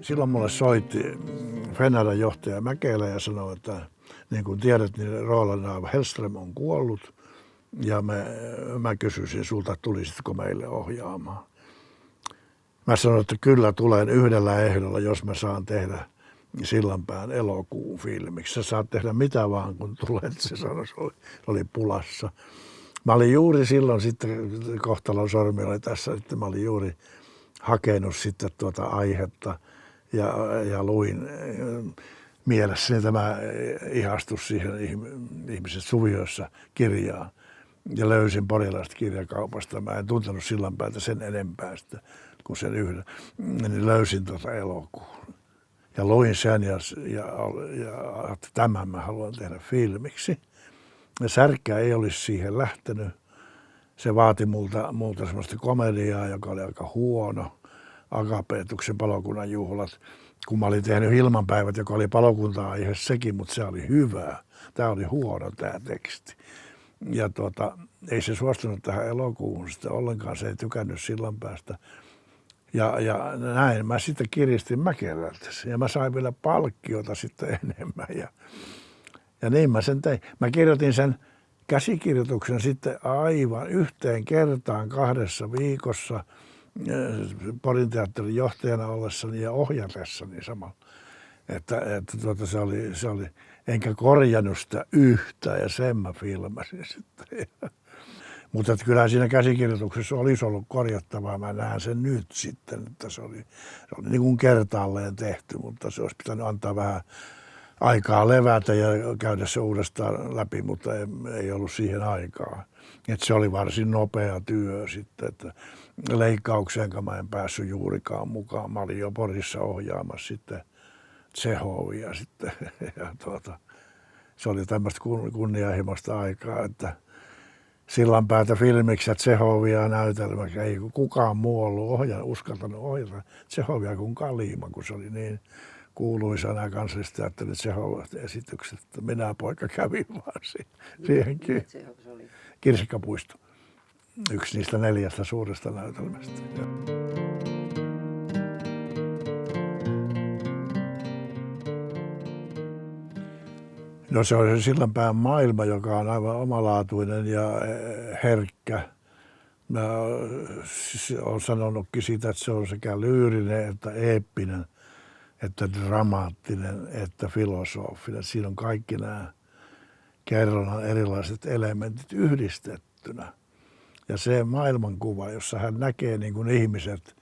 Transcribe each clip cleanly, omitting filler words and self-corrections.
Silloin mulle soitti Fenaran johtaja Mäkelä ja sanoi, että niin kuin tiedät, niin Roland Hellström on kuollut ja mä kysyisin sulta, että tulisitko meille ohjaamaan. Mä sanoin, että kyllä tulen yhdellä ehdolla, jos mä saan tehdä Sillanpään elokuun filmiksi. Sä saat tehdä mitä vaan, kun tulet, se sanoi, se oli pulassa. Mä olin juuri silloin sitten, Kohtalon sormi oli tässä, että mä olin juuri hakenut sitten tuota aihetta ja luin mielessäni tämä ihastus siihen ihmiset suvioissa kirjaan. Ja löysin porilaisesta kirjakaupasta. Mä en tuntenut Sillanpäätä sen enempää sitä kuin sen yhden. Niin löysin tuota elokuun. Ja luin sen ja tämän mä haluan tehdä filmiksi. Ja Särkkä ei olisi siihen lähtenyt. Se vaati multa semmoista komediaa, joka oli aika huono. Agapetuksen palokunnan juhlat. Kun mä olin tehnyt Ilmanpäivät, joka oli palokunta-aihe sekin, mutta se oli hyvä. Tämä oli huono tämä teksti. Ja ei se suostunut tähän elokuuhun sitten ollenkaan, se ei tykännyt Sillanpäästä. Ja näin mä sitten kiristin Mäkelältä ja mä sain vielä palkkiota sitten enemmän ja niin mä sen tein. Mä kirjoitin sen käsikirjoituksen sitten aivan yhteen kertaan 2 viikossa Porin teatterin johtajana ollessani ja ohjatessani samalla. Että se oli, enkä korjannut sitä yhtään ja sen mä filmasin sitten. Mutta kyllä siinä käsikirjoituksessa olisi ollut korjattavaa, mä näen sen nyt sitten, että se oli niin kuin kertaalleen tehty, mutta se olisi pitänyt antaa vähän aikaa levätä ja käydä se uudestaan läpi, mutta ei ollut siihen aikaa. Et se oli varsin nopea työ sitten, että leikkaukseenkaan mä en päässyt juurikaan mukaan. Mä olin jo Porissa ohjaamassa sitten Tšehovia sitten ja se oli tämmöistä kunnianhimoista aikaa, että Sillanpäätä filmiksi ja Tšehovia näytelmäksi. Ei kukaan muu ollut uskaltanut ohjata Tšehovia kuin Kalima, kun se oli niin kuuluisa nämä Kansallisteatterin Tšehov-esitykset. Minä poika kävin vaan siihenkin. Kirsikkapuisto. Yksi niistä 4 suuresta näytelmästä. No se on se Sillanpään maailma, joka on aivan omalaatuinen ja herkkä. Mä olen sanonutkin siitä, että se on sekä lyyrinen että eeppinen, että dramaattinen, että filosofinen. Siinä on kaikki nämä kerronnan erilaiset elementit yhdistettynä. Ja se maailmankuva, jossa hän näkee niin kuin ihmiset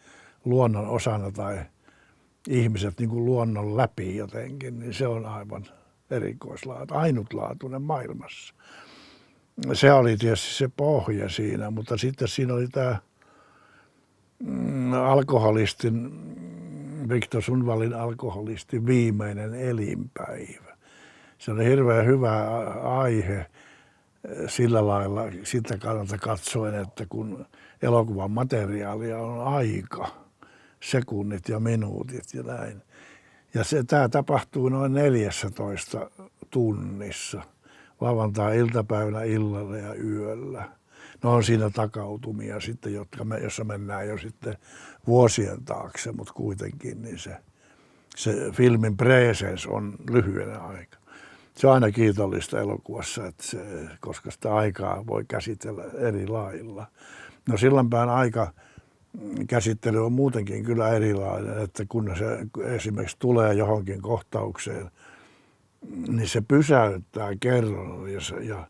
luonnon osana tai ihmiset niin kuin luonnon läpi jotenkin, niin se on aivan ainutlaatuinen maailmassa. Se oli tietysti se pohja siinä, mutta sitten siinä oli tämä alkoholistin, Viktor Sundvallin alkoholistin viimeinen elinpäivä. Se oli hirveän hyvä aihe sillä lailla, sitä kannalta katsoen, että kun elokuvan materiaalia on aika, sekunnit ja minuutit ja näin. Ja tämä tapahtuu noin 14 tunnissa, lauantai-iltapäivänä, illalla ja yöllä. No on siinä takautumia sitten, jossa mennään jo sitten vuosien taakse, mutta kuitenkin niin se filmin presence on lyhyenä aika. Se on aina kiitollista elokuvassa, koska sitä aikaa voi käsitellä eri lailla. No Sillanpään aika käsittely on muutenkin kyllä erilainen, että kun se esimerkiksi tulee johonkin kohtaukseen, niin se pysäyttää kerronnan ja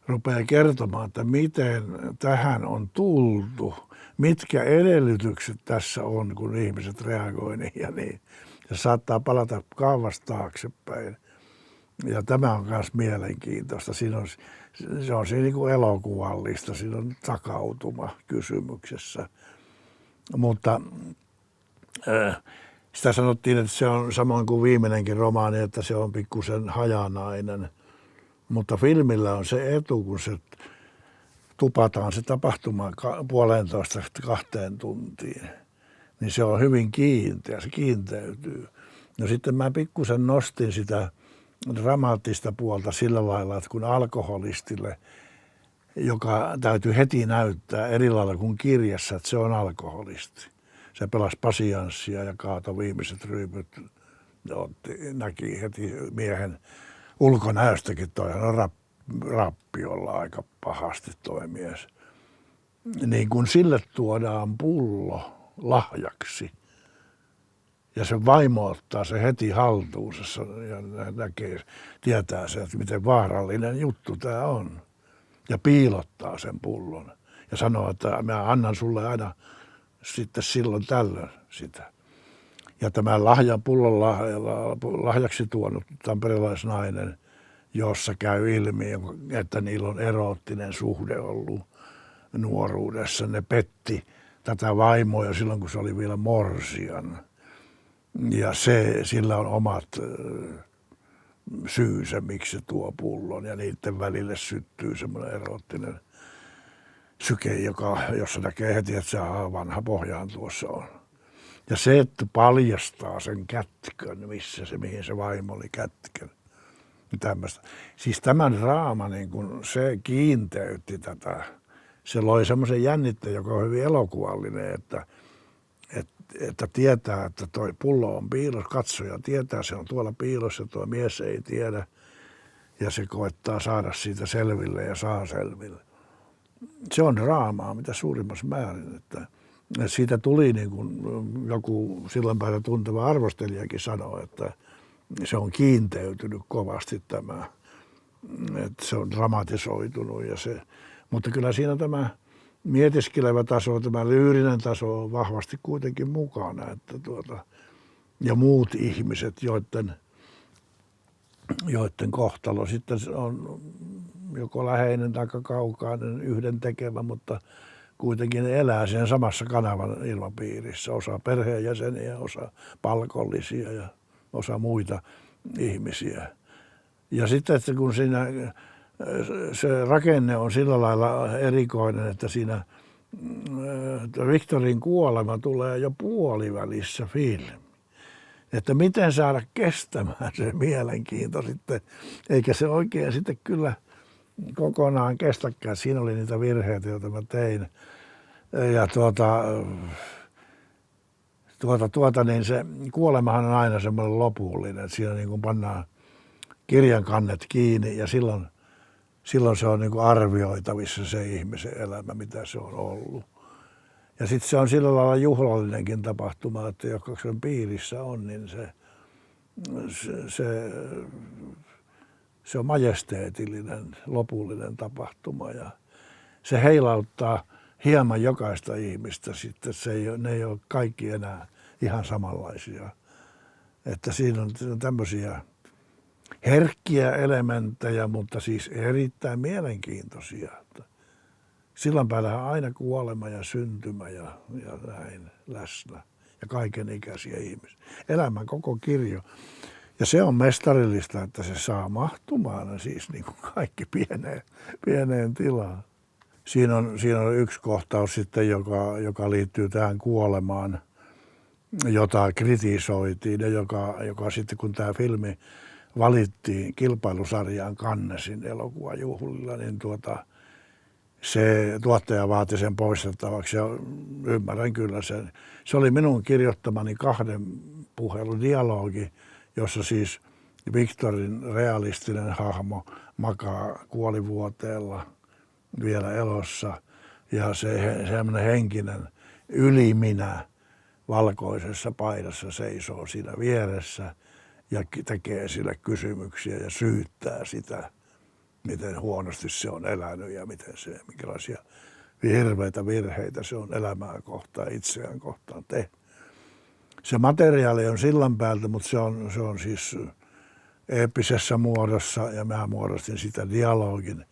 rupeaa kertomaan, että miten tähän on tultu, mitkä edellytykset tässä on, kun ihmiset reagoi niin ja niin. Ja saattaa palata kauas taaksepäin. Ja tämä on myös mielenkiintoista. Se on niin kuin elokuvallista, siinä on takautuma kysymyksessä. Mutta sitä sanottiin, että se on samoin kuin viimeinenkin romaani, että se on pikkusen hajanainen. Mutta filmillä on se etu, kun se tupataan se tapahtuma 1,5–2 tuntiin. Niin se on hyvin kiinteä, se kiinteytyy. No sitten mä pikkusen nostin sitä dramaattista puolta sillä lailla, että kun alkoholistille, joka täytyy heti näyttää eri lailla kuin kirjassa, että se on alkoholisti. Se pelasi pasianssia ja kaatoi viimeiset ryypyt. Näki heti miehen ulkonäöstäkin, toihan on rappiolla aika pahasti toi mies. Niin kun sille tuodaan pullo lahjaksi ja se vaimo ottaa se heti haltuunsa ja tietää se, että miten vaarallinen juttu tämä on. Ja piilottaa sen pullon ja sanoo, että mä annan sulle aina sitten silloin tällöin sitä. Ja tämä pullon lahjaksi tuonut tamperelaisnainen, jossa käy ilmi, että niillä on eroottinen suhde ollut nuoruudessa. Ne petti tätä vaimoa silloin, kun se oli vielä morsian. Ja sillä on omat syynsä, miksi se tuo pullon. Ja niiden välille syttyy semmoinen eroottinen syke, jossa näkee heti, että se vanha pohjaan tuossa on. Ja se, että paljastaa sen kätkön, mihin se vaimo oli kätkön. Tämmöistä. Siis tämä draama, niin kun se kiinteytti tätä. Se loi semmoisen jännitteen, joka on hyvin elokuvallinen, että tietää, että toi pullo on piilossa, katsoja tietää, se on tuolla piilossa, tuo mies ei tiedä. Ja se koettaa saada siitä selville ja saa selville. Se on draamaa, mitä suurimmassa määrin. Että siitä tuli, niin kuin joku silloin päivänä tunteva arvostelijakin sanoi, että se on kiinteytynyt kovasti tämä, että se on dramatisoitunut. Mutta kyllä siinä tämä mietiskelevä taso, tämä lyyrinen taso on vahvasti kuitenkin mukana. Ja muut ihmiset, joiden kohtalo sitten on joko läheinen tai kaukainen, yhdentekevä, mutta kuitenkin elää sen samassa kanavan ilmapiirissä. Osa perheenjäseniä, osa palkollisia ja osa muita ihmisiä. Ja sitten, että kun siinä se rakenne on sillä lailla erikoinen, että siinä Victorin kuolema tulee jo puolivälissä filmi. Että miten saada kestämään se mielenkiinto sitten, eikä se oikein sitten kyllä kokonaan kestäkään. Siinä oli niitä virheitä, joita mä tein. Ja niin se kuolemahan on aina semmoinen lopullinen. Siinä niin kuin pannaan kirjan kannet kiinni ja silloin se on niin kuin arvioitavissa se ihmisen elämä, mitä se on ollut. Ja sitten se on sillä lailla juhlallinenkin tapahtuma, että joka sen piirissä on, niin se on majesteetillinen, lopullinen tapahtuma ja se heilauttaa hieman jokaista ihmistä sitten. Ne ei ole kaikki enää ihan samanlaisia. Että siinä on tämmöisiä herkkiä elementtejä, mutta siis erittäin mielenkiintoisia. Silloin päällä on aina kuolema ja syntymä ja näin läsnä ja kaikenikäisiä ihmisiä. Elämän koko kirjo. Ja se on mestarillista, että se saa mahtumaan siis niin kuin kaikki pieneen tilaan. Siinä on yksi kohtaus sitten, joka liittyy tähän kuolemaan, jota kritisoitiin ja joka sitten kun tämä filmi valittiin kilpailusarjaan Cannesin elokuvajuhlilla, niin se tuottaja vaati sen poistettavaksi ja ymmärrän kyllä sen. Se oli minun kirjoittamani 2 puhelun dialogi, jossa siis Victorin realistinen hahmo makaa kuolivuoteella vielä elossa ja semmoinen henkinen yliminä valkoisessa paidassa seisoo siinä vieressä ja tekee sille kysymyksiä ja syyttää sitä, miten huonosti se on elänyt ja minkälaisia hirveitä virheitä se on elämää kohtaan, itseään kohtaan tehnyt. Se materiaali on sillan päältä, mutta se on siis eeppisessä muodossa ja mä muodostin sitä dialogin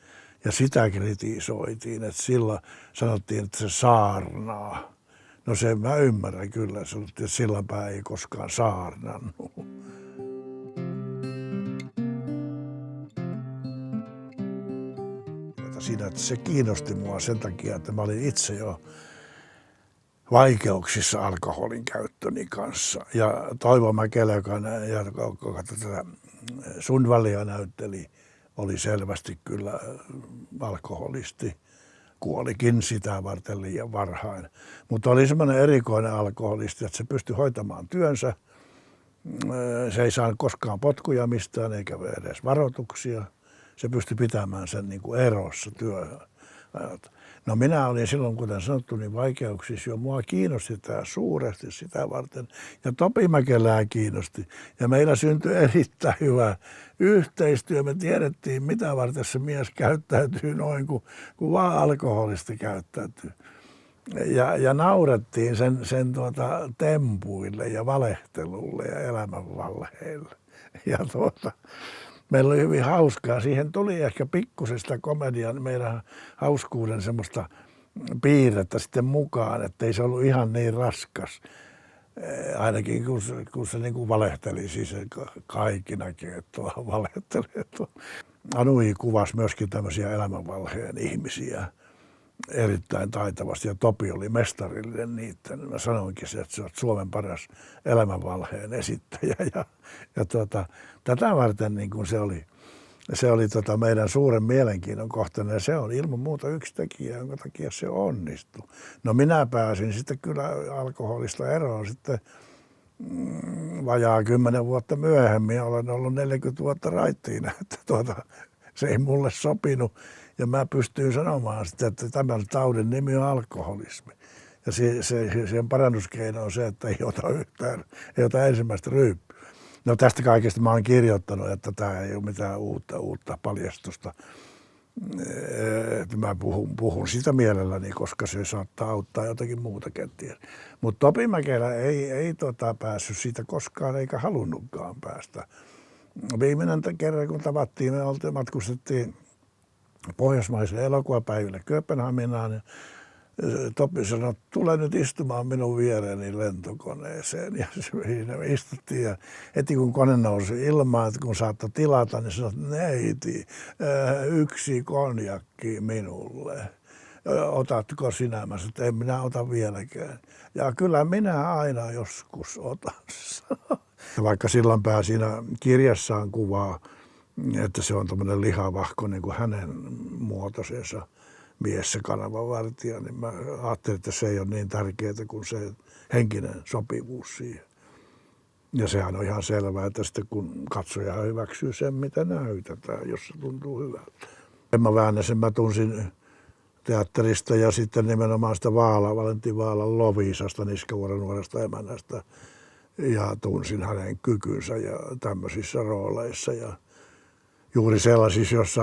ja sitä kritisoitiin, että silloin sanottiin, että se saarnaa. No se mä ymmärrän kyllä, sanottiin, että sillanpää ei koskaan saarnannut. Siinä, että se kiinnosti mua sen takia, että mä olin itse jo vaikeuksissa alkoholin käyttöni kanssa. Ja Toivo Mäkelä, joka tätä Sundvallia näytteli, oli selvästi kyllä alkoholisti. kuolikin sitä varten liian varhain. Mutta oli semmoinen erikoinen alkoholisti, että se pystyi hoitamaan työnsä. Se ei saanut koskaan potkuja mistään eikä edes varoituksia. Se pystyi pitämään sen niin kuin erossa työhön. No minä olin silloin, kuten sanottu, niin vaikeuksissa jo. Mua kiinnosti tämä suuresti sitä varten. Ja Topi Mäkelää kiinnosti. Ja meillä syntyi erittäin hyvä yhteistyö. Me tiedettiin, mitä varten se mies käyttäytyy noin, kun vaan alkoholista käyttäytyy. Ja naurettiin sen tempuille ja valehtelulle ja elämänvalheille. Ja meillä oli hyvin hauskaa. Siihen tuli ehkä pikkusesta komedian, meidän hauskuuden semmoista piirrettä sitten mukaan, ettei se ollut ihan niin raskas. Ainakin kun se niin kuin valehteli, siis kaikki näkee, että valehteli. Anui kuvasi myöskin tämmöisiä elämänvalheen ihmisiä erittäin taitavasti ja Topi oli mestarillinen niitä. Mä sanoinkin se, että sä oot Suomen paras elämänvalheen esittäjä ja tätä varten niin kuin se oli meidän suuren mielenkiinnon kohteena ja se on ilman muuta yksi tekijä, jonka takia se onnistui. No minä pääsin sitten kyllä alkoholista eroon sitten vajaa 10 vuotta myöhemmin ja olen ollut 40 vuotta raittiina, että se ei mulle sopinut. Ja mä pystyin sanomaan sitä, että tämän taudin nimi on alkoholismi. Ja sen parannuskeino on se, että ei ota ensimmäistä ryyppyä. No tästä kaikesta mä oon kirjoittanut, että tämä ei ole mitään uutta paljastusta. Mä puhun sitä mielelläni, koska se saattaa auttaa jotakin muuta kenties. Mutta Topi Mäkelä ei päässyt siitä koskaan eikä halunnutkaan päästä. Viimeinen kerran, kun tavattiin, me matkustettiin pohjoismaisille elokuvapäiville Kööpenhaminaan. Ja Topi sanoi, että tule nyt istumaan minun viereeni lentokoneeseen. Ja siinä me istuttiin ja heti kun kone nousi ilmaan, että kun saattoi tilata, niin sanoi, että neiti, 1 konjakki minulle. Otatko sinä? Mä sanoin, että en minä ota vieläkään. Ja kyllä minä aina joskus otan. Vaikka Sillanpää siinä kirjassaan kuvaa, että se on tämmöinen lihavahko niin kuin hänen muotoisensa mies se kanavanvartija, niin mä ajattelin, että se ei ole niin tärkeää kuin se henkinen sopivuus siihen. Ja sehän on ihan selvää, että sitten kun katsoja hyväksyy sen, mitä näytetään, jos se tuntuu hyvältä. Emma Väänäsen mä tunsin teatterista ja sitten nimenomaan sitä Valentin Vaalan Loviisasta, Niskavuoren nuoresta emännästä. Ja tunsin hänen kykynsä ja tämmöisissä rooleissa ja juuri sellaisissa, jossa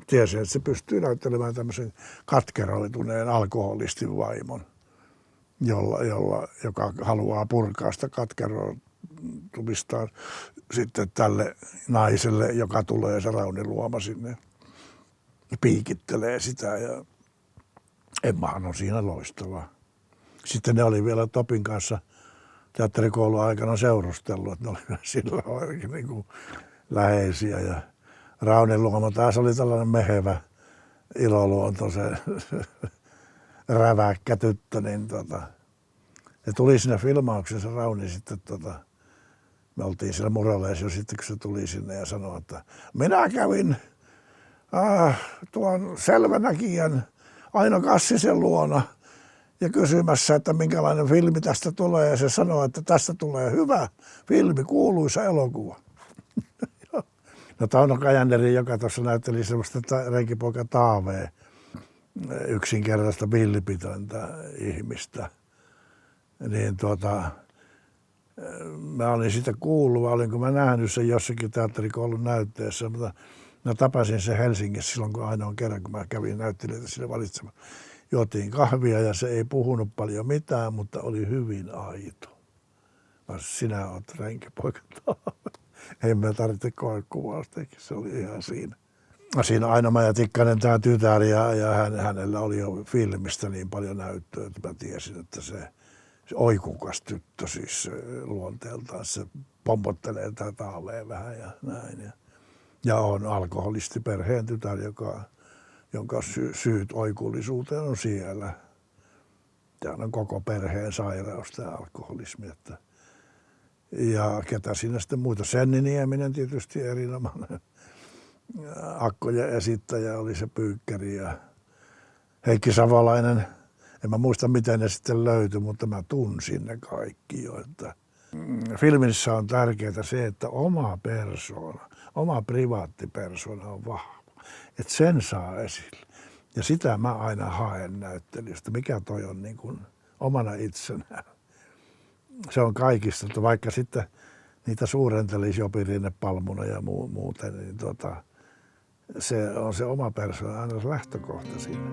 tiesin, että se pystyy näyttelemään tämmöisen katkeroituneen alkoholistin vaimon, joka haluaa purkaa sitä katkeroitumistaan sitten tälle naiselle, joka tulee se Rauni Luoma sinne ja piikittelee sitä ja Emmahan on siinä loistava. Sitten ne oli vielä Topin kanssa teatterikoulun aikana seurustellut, että ne oli sillä oikein niin kuin läheisiä ja Rauni Luoma taas oli tällainen mehevä iloluonto, se räväkkä tyttö, niin se tuli siinä filmauksessa Rauni sitten me oltiin siellä Muraleessa jo sitten, kun se tuli sinne ja sanoi, että minä kävin tuon Selvänäkijän Aino Kassisen luona ja kysymässä, että minkälainen filmi tästä tulee ja se sanoi, että tästä tulee hyvä filmi, kuuluisa elokuva. No Tauno Kajanderi, joka tuossa näytteli semmoista renkipoika Taavea, yksinkertaista villipitointa ihmistä, niin mä olin sitä kuullut, olinko mä nähnyt sen jossakin teatterikoulun näytteessä, mutta mä tapasin sen Helsingissä silloin, kun ainoan kerran, kun mä kävin näyttelijöitä sinne valitsemaan. Juotiin kahvia ja se ei puhunut paljon mitään, mutta oli hyvin aito. Mä sinä oot renkipoika Taavea. Ei me tarvitse koekuvausta, se oli ihan siinä. Siinä Aino-Maija Tikkanen, tämä tytär, ja hänellä oli jo filmistä niin paljon näyttöä, että mä tiesin, että se oikukas tyttö siis luonteeltaan, se pompottelee tätä Taavea vähän ja näin. Ja on alkoholistiperheen tytär, jonka syyt oikullisuuteen on siellä. Tämä on koko perheen sairaus, tämä alkoholismi. Ja ketä siinä sitten muita. Senni Nieminen tietysti erinomainen akkojen esittäjä oli se Pyykkäri ja Heikki Savolainen, en mä muista miten ne sitten löytyi, mutta mä tunsin ne kaikki jo. Että filmissä on tärkeää se, että oma persoona, oma privaattipersona on vahva. Että sen saa esille. Ja sitä mä aina haen näyttelystä, mikä toi on niin kuin omana itsenään. Se on kaikista, että vaikka sitten niitä suurentelisi Jopi Rinne-Palmuna ja muuten, niin se on se oma persoona aina lähtökohta siinä.